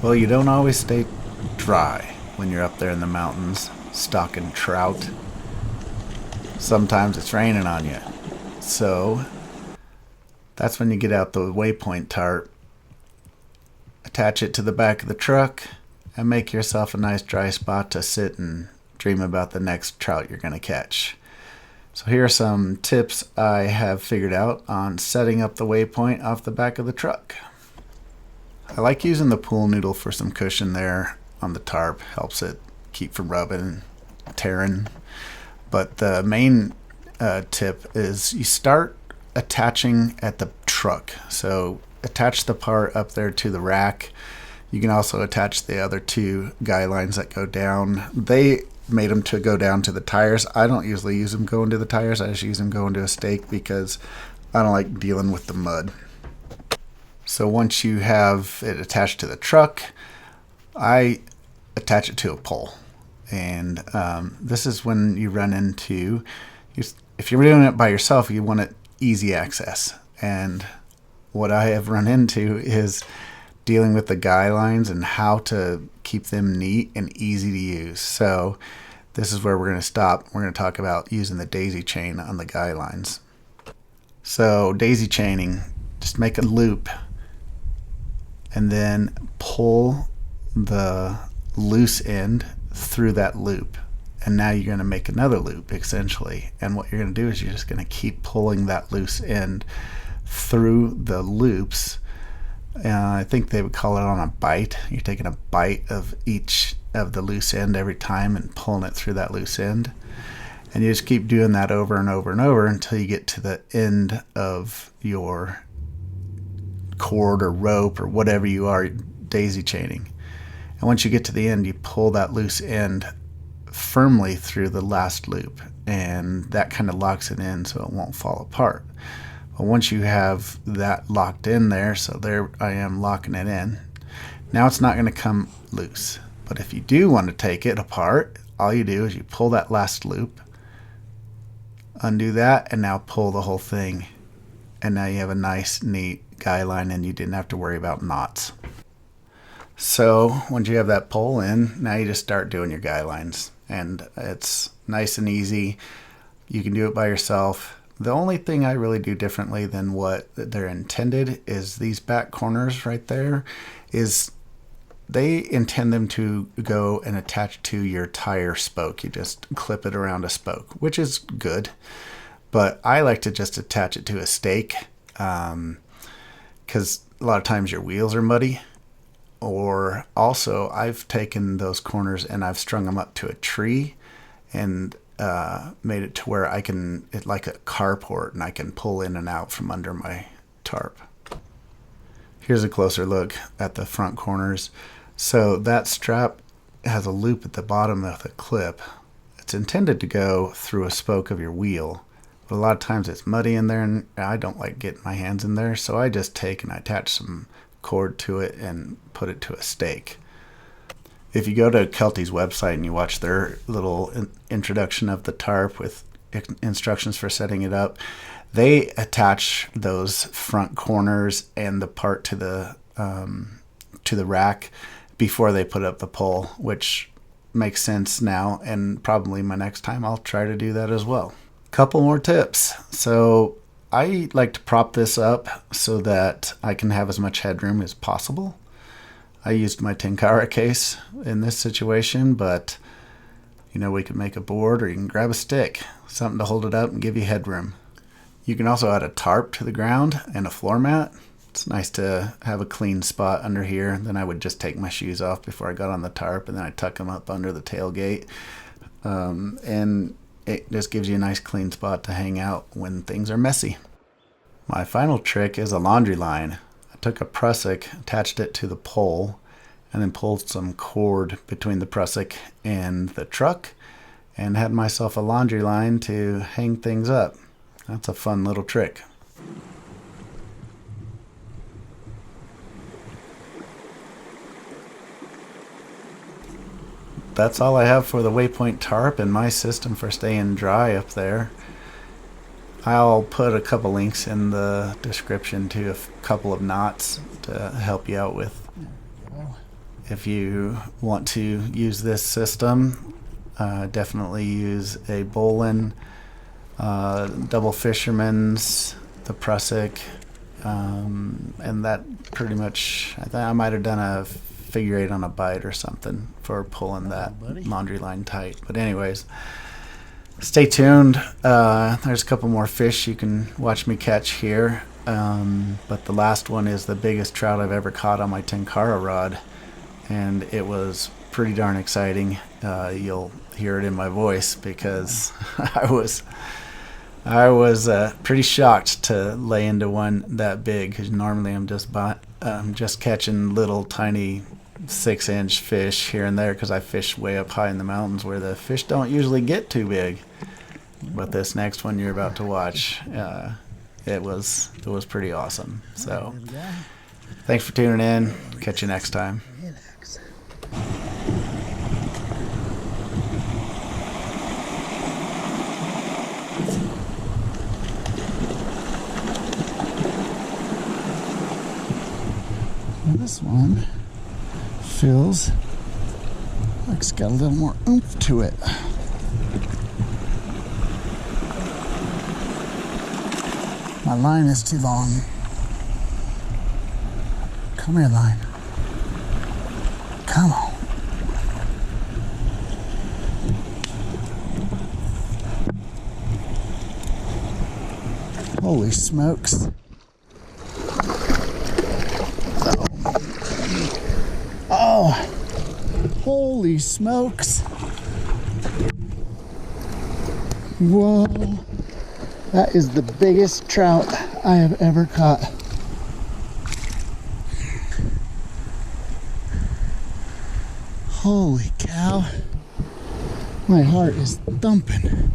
Well, you don't always stay dry when you're up there in the mountains stalking trout. Sometimes it's raining on you. So that's when you get out the waypoint tarp, attach it to the back of the truck, and make yourself a nice dry spot to sit and dream about the next trout you're going to catch. So here are some tips I have figured out on setting up the waypoint off the back of the truck. I like using the pool noodle for some cushion there on the tarp. Helps it keep from rubbing and tearing. But the main tip is you start attaching at the truck. So attach the part up there to the rack. You can also attach the other two guy lines that go down. They made them to go down to the tires. I don't usually use them going to the tires. I just use them going to a stake because I don't like dealing with the mud. So once you have it attached to the truck, I attach it to a pole. And this is when you run into, if you're doing it by yourself, you want it easy access. And what I have run into is dealing with the guy lines and how to keep them neat and easy to use. So this is where we're going to stop. We're going to talk about using the daisy chain on the guy lines. So daisy chaining, just make a loop and then pull the loose end through that loop. And now you're going to make another loop essentially. And what you're going to do is you're just going to keep pulling that loose end through the loops. I think they would call it on a bite. You're taking a bite of each of the loose end every time and pulling it through that loose end. And you just keep doing that over and over and over until you get to the end of your cord or rope or whatever you are daisy chaining. And once you get to the end, you pull that loose end firmly through the last loop, and that kind of locks it in so it won't fall apart. But once you have that locked in there, so there I am locking it in, now it's not going to come loose. But if you do want to take it apart, all you do is you pull that last loop, undo that, and now pull the whole thing. And now you have a nice, neat guy line, and you didn't have to worry about knots. So once you have that pull in, now you just start doing your guy lines. And it's nice and easy. You can do it by yourself. The only thing I really do differently than what they're intended is these back corners right there is they intend them to go and attach to your tire spoke. You just clip it around a spoke, which is good. But I like to just attach it to a stake because a lot of times your wheels are muddy. Or also I've taken those corners and I've strung them up to a tree and made it to where I can, it's like a carport, and I can pull in and out from under my tarp. Here's a closer look at the front corners. So that strap has a loop at the bottom of the clip. It's intended to go through a spoke of your wheel, but a lot of times it's muddy in there and I don't like getting my hands in there, so I just take and I attach some cord to it and put it to a stake. If you go to Kelty's website and you watch their little introduction of the tarp with instructions for setting it up, they attach those front corners and the part to the rack before they put up the pole, which makes sense now, and probably my next time I'll try to do that as well. Couple more tips. So I like to prop this up so that I can have as much headroom as possible. I used my Tenkara case in this situation, but you know, we could make a board or you can grab a stick, something to hold it up and give you headroom. You can also add a tarp to the ground and a floor mat. It's nice to have a clean spot under here. Then I would just take my shoes off before I got on the tarp, and then I tuck them up under the tailgate. And it just gives you a nice clean spot to hang out when things are messy. My final trick is a laundry line. I took a prusik, attached it to the pole, and then pulled some cord between the prusik and the truck, and had myself a laundry line to hang things up. That's a fun little trick. That's all I have for the Waypoint Tarp and my system for staying dry up there. I'll put a couple links in the description to a couple of knots to help you out with if you want to use this system, definitely use a Bolin, double fisherman's, the Prusik, and that pretty much, I might have done a figure 8 on a bite or something for pulling that laundry line tight. But anyways, stay tuned. There's a couple more fish you can watch me catch here. But the last one is the biggest trout I've ever caught on my Tenkara rod, and it was pretty darn exciting. You'll hear it in my voice because I was pretty shocked to lay into one that big, because normally I'm just catching little tiny 6-inch fish here and there because I fish way up high in the mountains where the fish don't usually get too big. But this next one you're about to watch, it was pretty awesome. So thanks for tuning in. Catch you next time. This one feels like it's got a little more oomph to it. My line is too long. Come here, line. Come on. Holy smokes. Oh, holy smokes. Whoa. That is the biggest trout I have ever caught. Holy cow. My heart is thumping.